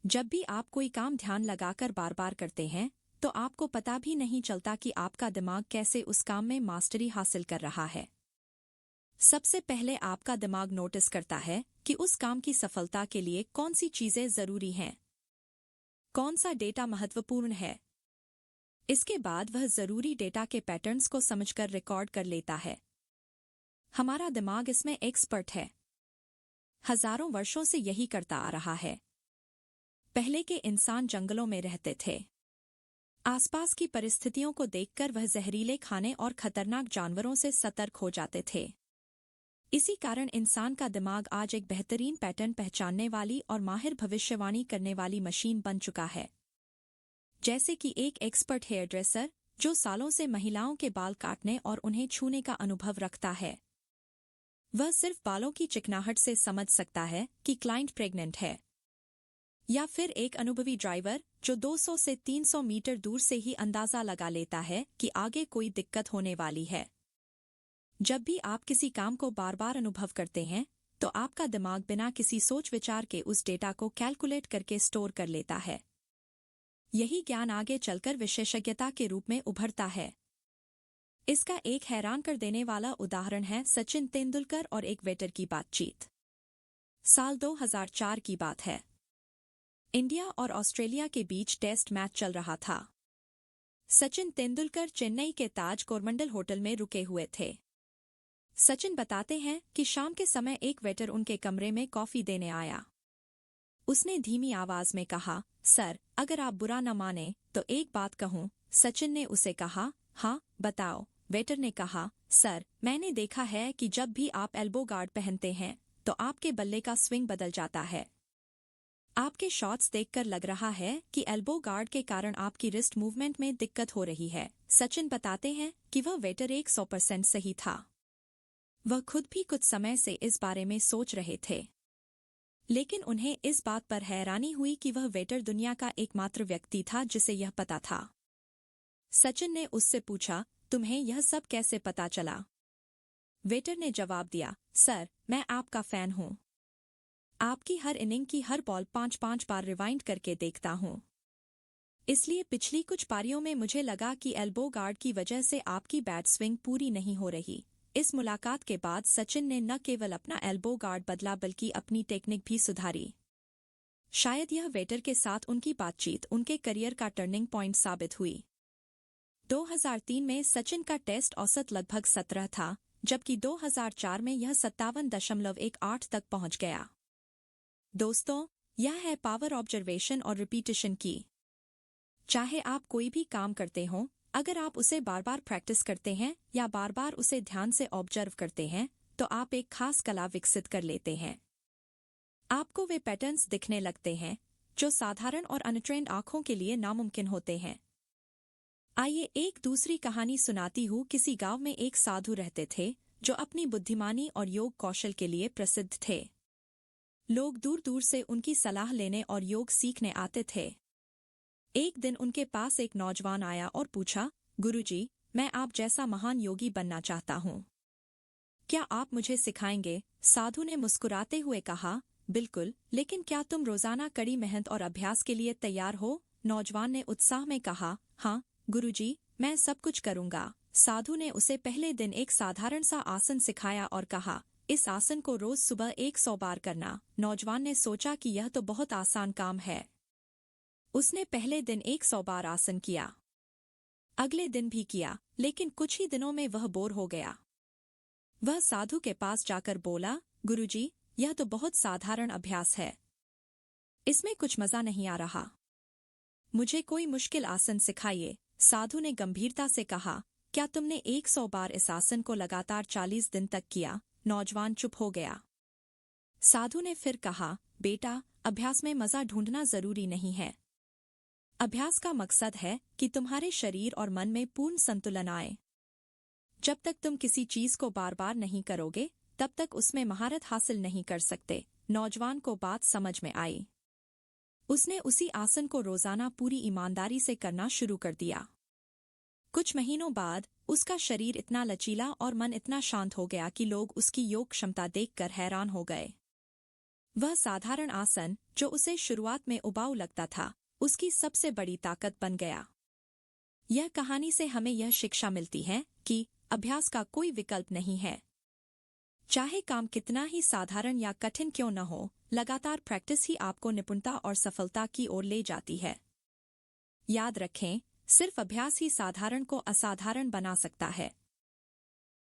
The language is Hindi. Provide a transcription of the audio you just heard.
जब भी आप कोई काम ध्यान लगाकर बार बार करते हैं तो आपको पता भी नहीं चलता कि आपका दिमाग कैसे उस काम में मास्टरी हासिल कर रहा है। सबसे पहले आपका दिमाग नोटिस करता है कि उस काम की सफलता के लिए कौन सी चीजें जरूरी हैं, कौन सा डेटा महत्वपूर्ण है। इसके बाद वह जरूरी डेटा के पैटर्न्स को समझकर रिकॉर्ड कर लेता है। हमारा दिमाग इसमें एक्सपर्ट है, हजारों वर्षों से यही करता आ रहा है। पहले के इंसान जंगलों में रहते थे। आसपास की परिस्थितियों को देखकर वह जहरीले खाने और खतरनाक जानवरों से सतर्क हो जाते थे। इसी कारण इंसान का दिमाग आज एक बेहतरीन पैटर्न पहचानने वाली और माहिर भविष्यवाणी करने वाली मशीन बन चुका है। जैसे कि एक एक्सपर्ट हेयर ड्रेसर जो सालों से महिलाओं के बाल काटने और उन्हें छूने का अनुभव रखता है, वह सिर्फ बालों की चिकनाहट से समझ सकता है कि क्लाइंट प्रेग्नेंट है। या फिर एक अनुभवी ड्राइवर जो 200 से 300 मीटर दूर से ही अंदाजा लगा लेता है कि आगे कोई दिक्कत होने वाली है। जब भी आप किसी काम को बार बार अनुभव करते हैं तो आपका दिमाग बिना किसी सोच विचार के उस डेटा को कैलकुलेट करके स्टोर कर लेता है। यही ज्ञान आगे चलकर विशेषज्ञता के रूप में उभरता है। इसका एक हैरान कर देने वाला उदाहरण है सचिन तेंदुलकर और एक वेटर की बातचीत। साल 2004 की बात है। इंडिया और ऑस्ट्रेलिया के बीच टेस्ट मैच चल रहा था। सचिन तेंदुलकर चेन्नई के ताज कोरमंडल होटल में रुके हुए थे। सचिन बताते हैं कि शाम के समय एक वेटर उनके कमरे में कॉफी देने आया। उसने धीमी आवाज में कहा, सर, अगर आप बुरा न माने तो एक बात कहूं। सचिन ने उसे कहा, हाँ बताओ। वेटर ने कहा, सर, मैंने देखा है कि जब भी आप एल्बो गार्ड पहनते हैं तो आपके बल्ले का स्विंग बदल जाता है। आपके शॉट्स देखकर लग रहा है कि एल्बो गार्ड के कारण आपकी रिस्ट मूवमेंट में दिक्कत हो रही है। सचिन बताते हैं कि वह वेटर 100% सही था। वह खुद भी कुछ समय से इस बारे में सोच रहे थे, लेकिन उन्हें इस बात पर हैरानी हुई कि वह वेटर दुनिया का एकमात्र व्यक्ति था जिसे यह पता था। सचिन ने उससे पूछा, तुम्हें यह सब कैसे पता चला? वेटर ने जवाब दिया, सर, मैं आपका फैन हूं। आपकी हर इनिंग की हर बॉल 5-5 बार रिवाइंड करके देखता हूं। इसलिए पिछली कुछ पारियों में मुझे लगा कि एल्बो गार्ड की वजह से आपकी बैट स्विंग पूरी नहीं हो रही। इस मुलाकात के बाद सचिन ने न केवल अपना एल्बो गार्ड बदला बल्कि अपनी टेक्निक भी सुधारी। शायद यह वेटर के साथ उनकी बातचीत उनके करियर का टर्निंग पॉइंट साबित हुई। 2003 में सचिन का टेस्ट औसत लगभग 17 था, जबकि 2004 में यह 57.18 तक पहुंच गया। दोस्तों, यह है पावर ऑब्जर्वेशन और रिपीटिशन की। चाहे आप कोई भी काम करते हों, अगर आप उसे बार बार प्रैक्टिस करते हैं या बार बार उसे ध्यान से ऑब्जर्व करते हैं तो आप एक खास कला विकसित कर लेते हैं। आपको वे पैटर्न्स दिखने लगते हैं जो साधारण और अनट्रेन्ड आंखों के लिए नामुमकिन होते हैं। आइए एक दूसरी कहानी सुनाती हूँ। किसी गांव में एक साधु रहते थे जो अपनी बुद्धिमानी और योग कौशल के लिए प्रसिद्ध थे। लोग दूर दूर से उनकी सलाह लेने और योग सीखने आते थे। एक दिन उनके पास एक नौजवान आया और पूछा, गुरुजी, मैं आप जैसा महान योगी बनना चाहता हूँ। क्या आप मुझे सिखाएंगे? साधु ने मुस्कुराते हुए कहा, बिल्कुल, लेकिन क्या तुम रोजाना कड़ी मेहनत और अभ्यास के लिए तैयार हो? नौजवान ने उत्साह में कहा, हाँ गुरुजी, मैं सब कुछ करूँगा। साधु ने उसे पहले दिन एक साधारण सा आसन सिखाया और कहा, इस आसन को रोज सुबह 100 बार करना। नौजवान ने सोचा कि यह तो बहुत आसान काम है। उसने पहले दिन 100 बार आसन किया, अगले दिन भी किया, लेकिन कुछ ही दिनों में वह बोर हो गया। वह साधु के पास जाकर बोला, गुरुजी, यह तो बहुत साधारण अभ्यास है, इसमें कुछ मजा नहीं आ रहा। मुझे कोई मुश्किल आसन सिखाइए। साधु ने गंभीरता से कहा, क्या तुमने 100 बार इस आसन को लगातार 40 दिन तक किया? नौजवान चुप हो गया। साधु ने फिर कहा, बेटा, अभ्यास में मजा ढूंढना जरूरी नहीं है। अभ्यास का मकसद है कि तुम्हारे शरीर और मन में पूर्ण संतुलन आए। जब तक तुम किसी चीज को बार बार नहीं करोगे, तब तक उसमें महारत हासिल नहीं कर सकते। नौजवान को बात समझ में आई। उसने उसी आसन को रोजाना पूरी ईमानदारी से करना शुरू कर दिया। कुछ महीनों बाद उसका शरीर इतना लचीला और मन इतना शांत हो गया कि लोग उसकी योग क्षमता देखकर हैरान हो गए। वह साधारण आसन जो उसे शुरुआत में उबाऊ लगता था, उसकी सबसे बड़ी ताकत बन गया। यह कहानी से हमें यह शिक्षा मिलती है कि अभ्यास का कोई विकल्प नहीं है। चाहे काम कितना ही साधारण या कठिन क्यों न हो, लगातार प्रैक्टिस ही आपको निपुणता और सफलता की ओर ले जाती है। याद रखें, सिर्फ अभ्यास ही साधारण को असाधारण बना सकता है।